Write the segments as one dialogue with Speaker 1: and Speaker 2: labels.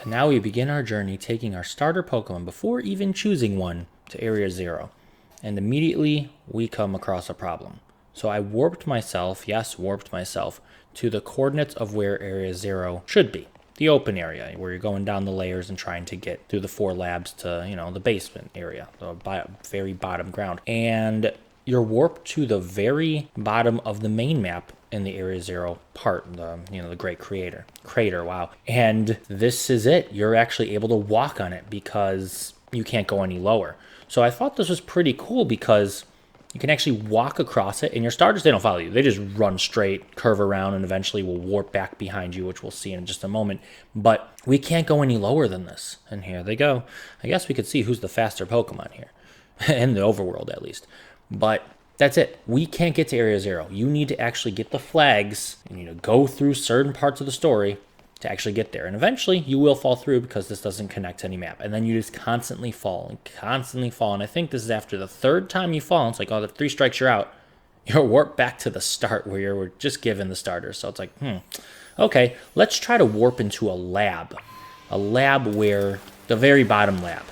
Speaker 1: And now we begin our journey taking our starter Pokemon before even choosing one to Area 0. And immediately we come across a problem. So I warped myself, to the coordinates of where Area 0 should be. The open area, where you're going down the layers and trying to get through the 4 labs to, the basement area, the very bottom ground. And you're warped to the very bottom of the main map in the Area 0 part, the Great Crater, wow. And this is it. You're actually able to walk on it because you can't go any lower. So I thought this was pretty cool because you can actually walk across it, and your starters, they don't follow you. They just run straight, curve around, and eventually will warp back behind you, which we'll see in just a moment. But we can't go any lower than this. And here they go. I guess we could see who's the faster Pokemon here, in the overworld at least. But that's it. We can't get to Area 0. You need to actually get the flags. You need to go through certain parts of the story to actually get there. And eventually you will fall through because this doesn't connect to any map. And then you just constantly fall and constantly fall. And I think this is after the 3rd time you fall. It's like, oh, the 3 strikes, you're out. You're warped back to the start where you were just given the starters. So it's like, okay, let's try to warp into a lab. A lab where the very bottom lab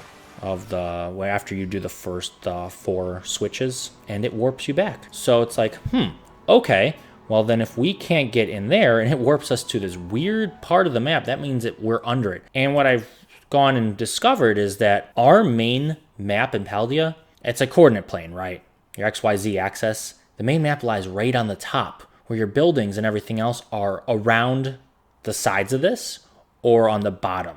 Speaker 1: of where after you do the first 4 switches, and it warps you back. So it's like, okay, well then if we can't get in there and it warps us to this weird part of the map, that means that we're under it. And what I've gone and discovered is that our main map in Paldea, it's a coordinate plane, right? Your XYZ axis. The main map lies right on the top, where your buildings and everything else are around the sides of this or on the bottom.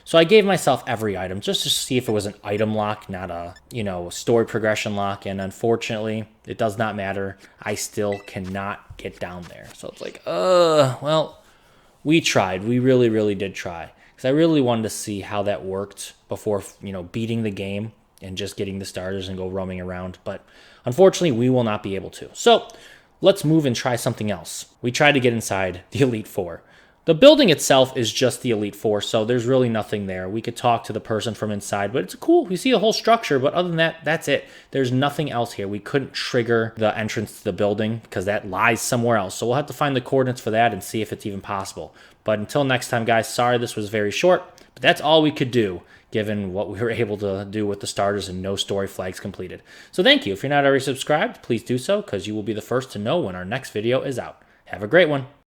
Speaker 1: So I gave myself every item just to see if it was an item lock, not a, story progression lock. And unfortunately, it does not matter. I still cannot get down there. So it's like, well, we tried. We really, really did try. Because I really wanted to see how that worked before, beating the game and just getting the starters and go roaming around. But unfortunately, we will not be able to. So let's move and try something else. We tried to get inside the Elite Four. The building itself is just the Elite Four, so there's really nothing there. We could talk to the person from inside, but it's cool. We see the whole structure, but other than that, that's it. There's nothing else here. We couldn't trigger the entrance to the building because that lies somewhere else. So we'll have to find the coordinates for that and see if it's even possible. But until next time, guys, sorry this was very short, but that's all we could do given what we were able to do with the starters and no story flags completed. So thank you. If you're not already subscribed, please do so because you will be the first to know when our next video is out. Have a great one.